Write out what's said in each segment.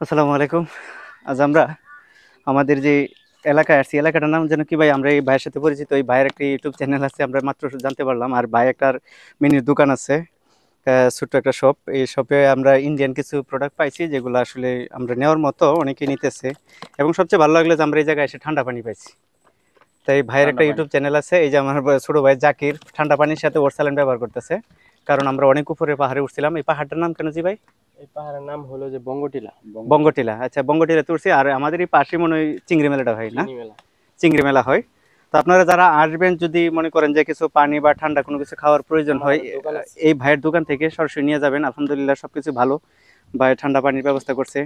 আসসালামু আলাইকুম। আজ আমরা আমাদের যে এলাকায় আসছি, এলাকাটার নাম যেন কি ভাই? আমরা এই ভাইয়ের সাথে পরিচিত। এই ভাইয়ের একটি ইউটিউব চ্যানেল আছে, আমরা মাত্র জানতে পারলাম। আর ভাই একটার মিনির দোকান আছে, ছোট্ট একটা শপ। এই শপে আমরা ইন্ডিয়ান কিছু প্রোডাক্ট পাইছি, যেগুলো আসলে আমরা নেওয়ার মতো, অনেকেই নিতেছে। এবং সবচেয়ে ভালো লাগলো যে আমরা এই জায়গায় এসে ঠান্ডা পানি পাইছি। তাই ভাইয়ের ঠান্ডা একটা পানি। ইউটিউব চ্যানেল আছে, এই যে আমার ছোট ভাই জাকির ঠান্ডা পানির সাথে ওরসালান ব্যবহার করতেছে। কারণ আমরা অনেক উপরে পাহাড়ে উঠছিলাম। এই পাহাড়টার নাম কেন জি ভাই? এই পাহাড়ের নাম হলো যে বঙ্গটিলা। বঙ্গটিলা। আচ্ছা, বঙ্গটিলাতে উঠছি। আর আমাদের এই পাশে মনে হয় চিংড়ি মেলাটা হয় না? চিনি মেলা। চিংড়ি মেলা হয়। তো আপনারা যারা আসবেন, যদি মনে করেন যে কিছু পানি বা ঠান্ডা কোনো কিছু খাওয়ার প্রয়োজন আমার হয়, একটা দোকান আছে। এই ভাইয়ের দোকান থেকে সরাসরি নিয়ে যাবেন। আলহামদুলিল্লাহ সবকিছু ভালো। ভাই ঠান্ডা পানির ব্যবস্থা করছে,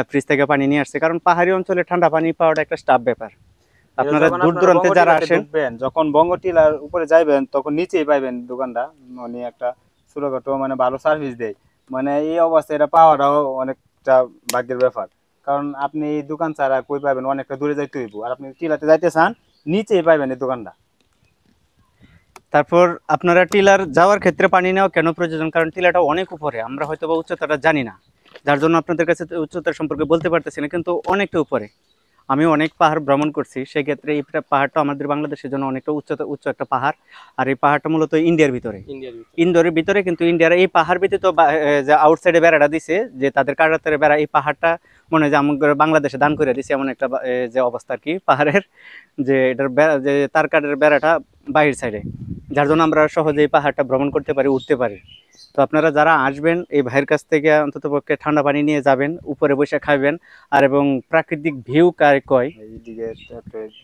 ফ্রিজ থেকে পানি নিয়ে আসছে। কারণ পাহাড়ি অঞ্চলে ঠান্ডা পানি পাওয়াটা একটা টাফ ব্যাপার। এটা আপনারা যখন দূর আপনারা দূরান্তে যারা বঙ্গটিলাতে আসেন, ঢুকবেন, যখন বঙ্গটিলার উপরে যাইবেন তখন নিচেই পাইবেন দোকানটা। মানে একটা ছোটখাটো মানে ভালো সার্ভিস দেয়। মানে এই অবস্থায় এটা পাওয়াটাও অনেকটা ভাগ্যের ব্যাপার। কারণ আপনি এই দোকান ছাড়া কই পাবেন, অনেকটা দূরে যাইতে হইব। আর আপনি টিলাতে যাইতে চান, নিচেই পাইবেন এই দোকানটা। তারপর আপনারা টিলার যাওয়ার ক্ষেত্রে পানি নেওয়া কেন প্রয়োজন? কারণ টিলাটা অনেক উপরে, আমরা হয়তো বা উচ্চতাটা জানি না, যার জন্য আপনাদের কাছে উচ্চতার সম্পর্কে বলতে পারতেছি না, কিন্তু অনেকটা উপরে। আমি অনেক পাহাড় ভ্রমণ করছি, সেক্ষেত্রে এই পাহাড়টা আমাদের বাংলাদেশের জন্য অনেকটা উচ্চ একটা পাহাড়। আর এই পাহাড়টা মূলত ইন্ডিয়ার ভিতরে। ইন্ডিয়ার ভিতরে। ইন্দোরের ভিতরে, কিন্তু ইন্ডিয়ার এই পাহাড় ব্যতীত যে আউটসাইডে বেড়াটা দিছে, যে তাদের কাটাতারে বেড়া, এই পাহাড়টা মনে হয় যে আমাদের বাংলাদেশে দান করে দিছে, এমন একটা যে অবস্থা আর কি পাহাড়ের, যে এটার বেড়া, যে তার কাঠের বেড়াটা বাহির সাইডে, যার জন্য আমরা সহজেই পাহাড়টা ভ্রমণ করতে পারি, উঠতে পারি। তো আপনারা যারা আসবেন, এই ভাইয়ের কাছ থেকে অন্তত পক্ষে ঠান্ডা পানি নিয়ে যাবেন, উপরে বসে খাবেন। আর এবং প্রাকৃতিক ভিউ কারে কয়, এইদিকে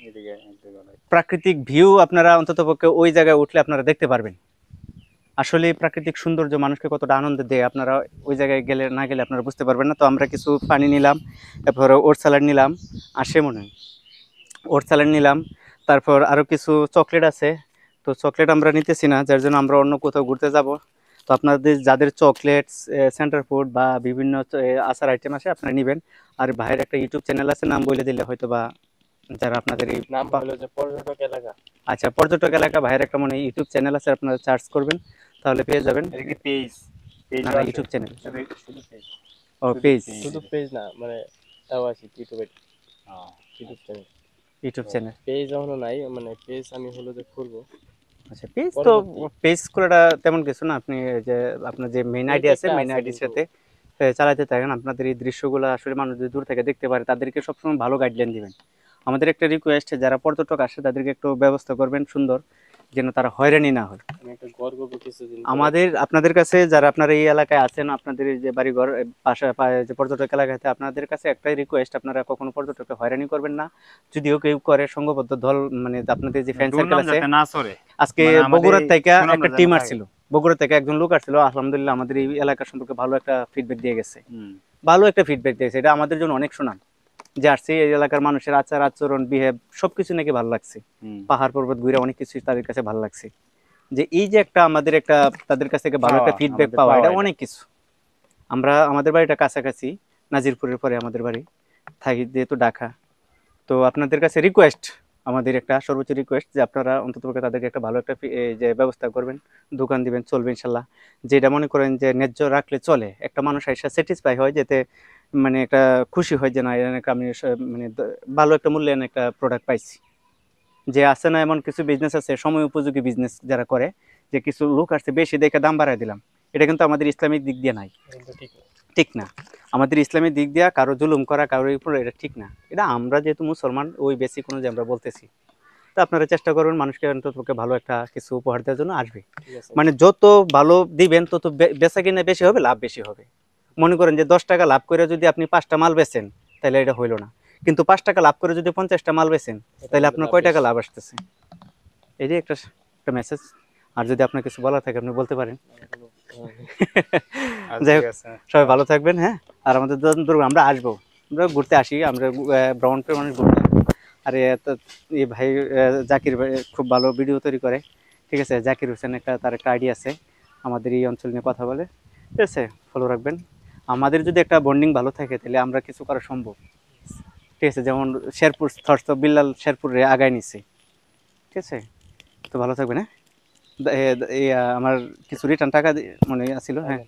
এদিকে প্রাকৃতিক ভিউ আপনারা অন্তত পক্ষে ওই জায়গায় উঠলে আপনারা দেখতে পারবেন। আসলে এই প্রাকৃতিক সৌন্দর্য মানুষকে কতটা আনন্দ দেয়, আপনারা ওই জায়গায় গেলে না গেলে আপনারা বুঝতে পারবেন না। তো আমরা কিছু পানি নিলাম, তারপরে ওট স্যালাড নিলাম, আসে মনে হয় ওট স্যালাড নিলাম। তারপর আরও কিছু চকলেট আছে। তো চকলেট আমরা নিতেছি না, যার জন্য আমরা অন্য কোথাও ঘুরতে যাব। তো আপনাদের যাদের চকলেটস, সেন্টার ফুড বা বিভিন্ন আচার আইটেম আছে, আপনারা নেবেন। আর ভাইয়ের একটা ইউটিউব চ্যানেল আছে, নাম বলে দিলে হয়তো বা যারা আপনাদের এই নাম হলো যে পর্যটক এলাকা। আচ্ছা, পর্যটক এলাকা, ভাইয়ের একটা মনে ইউটিউব চ্যানেল আছে, আপনারা সার্চ করবেন তাহলে পেয়ে যাবেন। এটা কি পেজ? না পেজও না, আছে। YouTube channel. শুধু শুধু পেজ। ও, শুধু পেজ। পেজ। শুধু পেজ না, মানে তাও আছে ইউটিউবে। YouTube channel. YouTube channel. Page এখনো নাই, মানে পেজ আমি হলো যে খুলবো আচ্ছা, পেজ তো, পরবর্তী। পেজ খোলাটা তেমন কিছু না। আপনি যে আপনার যে মেইন পেজ আইডি আছে, একটা মেইন আছে আইডির কিন্তু সাথে চালাতে থাকেন। আপনাদের এই দৃশ্যগুলো আসলে মানুষ যদি দূর থেকে দেখতে পারে, তাদেরকে সবসময় ভালো গাইডলাইন দিবেন। আমাদের একটা রিকোয়েস্ট, যারা পর্যটক আসে তাদেরকে একটু ব্যবস্থা করবেন সুন্দর, যেন তারা হয়রানি না হয়। আমি একটা ঘর করবো কিছুদিন পরে। আমাদের আপনাদের কাছে, যারা আপনারা এই এলাকায় আছেন, আপনাদের এই যে বাড়িঘর পাশে যে পর্যটক এলাকাতে, আপনাদের কাছে একটাই রিকোয়েস্ট, আপনারা কখনো পর্যটককে হয়রানি করবেন না। যদিও কেউ করে, সংঘবদ্ধ দল, মানে আপনাদের যে ফ্রেন্ড সার্কেল দুর্নাম আছে। যাতে না সরে। আজকে মানে আমাদের বগুড়ার এই থেকে সুনামটা একটা যেন টিম থাকে। আসছিল, বগুড়া থেকে একজন লোক আসছিল, আলহামদুলিল্লাহ আমাদের এই এলাকা সম্পর্কে ভালো একটা ফিডব্যাক দিয়ে গেছে। হুম। ভালো একটা ফিডব্যাক দিয়েছে, এটা আমাদের জন্য অনেক সুনাম। যে আসছে, এই এলাকার মানুষের আচার আচরণ, বিহেভ, সবকিছু নাকি ভালো লাগছে। হুম। পাহাড় পর্বত ঘুরে অনেক কিছু তাদের কাছে ভালো লাগছে। যে এই যে একটা আমাদের একটা তাদের কাছ থেকে ভালো একটা ফিডব্যাক আমাদের পাওয়া, পাওয়া এটা এটা। অনেক কিছু। আমরা, আমাদের বাড়িটা কাছাকাছি, নাজিরপুরের পরে আমাদের বাড়ি, থাকি যেহেতু ঢাকা। তো আপনাদের কাছে রিকোয়েস্ট, আমাদের একটা সর্বোচ্চ রিকোয়েস্ট, যে আপনারা অন্ততপক্ষে তাদেরকে একটা ভালো একটা এই যে ব্যবস্থা করবেন, দোকান দিবেন, চলবে ইনশাল্লাহ। যেটা মনে করেন যে ন্যায্য রাখলে চলে, একটা মানুষ এসে স্যাটিসফাই হয়, যেতে মানে একটা খুশি হয় যে না, এর একটা আমি মানে ভালো একটা মূল্যায়ন একটা প্রোডাক্ট পাইছি। যে আছে না, এমন কিছু বিজনেস আছে সময় উপযোগী বিজনেস যারা করে, যে কিছু লোক আসছে বেশি দেখে দাম বাড়ায় দিলাম, এটা কিন্তু আমাদের ইসলামিক দিক দিয়ে নাই, কিন্তু ঠিক না। ঠিক না। আমাদের ইসলামের দিক দিয়ে কারো জুলুম করা, কারোর উপর, এটা ঠিক না। এটা আমরা যেহেতু মুসলমান, ওই বেসিক অনুযায়ী আমরা বলতেছি। তো আপনারা চেষ্টা করবেন মানুষকে অন্ততপক্ষে ভালো একটা কিছু উপহার দেওয়ার জন্য আসবে। ঠিক আছে মানে যত ভালো দিবেন, তত বেচা কিনা বেশি হবে, লাভ বেশি হবে। মনে করেন যে 10 টাকা লাভ করে যদি আপনি 5টা মাল বেচেন, তাহলে এটা হইলো না। কিন্তু 5 টাকা লাভ করে যদি 50টা মাল বেচেন, এটা তাহলে কিন্তু আপনার লাভ কয় টাকা বেশি। লাভ আসতেছে? এই যে একটা একটা মেসেজ। আর যদি আপনার কিছু বলার থাকে, আপনি বলতে পারেন। আচ্ছা যাই ঠিক হোক, আছে। সবাই ভালো থাকবেন, হ্যাঁ। আর আমাদের ধরুন আমরা আসবো, আমরা ঘুরতে আসি, আমরা ভ্রমণ করে মানুষ ঘুরতে। আর এই ভাই, জাকির ভাই খুব ভালো ভিডিও তৈরি করে, ঠিক আছে। জাকির হোসেন একটা, তার একটা আইডিয়া আছে, আমাদের এই অঞ্চল নিয়ে কথা বলে, ঠিক আছে। ফলো রাখবেন। আমাদের যদি একটা বন্ডিং ভালো থাকে, তাহলে আমরা কিছু করা সম্ভব, ঠিক আছে। যেমন শেরপুর থরস বিল্লাল শেরপুরে আগায় নিছে, ঠিক আছে। তো ভালো থাকবেন, হ্যাঁ। আমার কিছু রিটার্ন টাকা মনে আছিল, হ্যাঁ।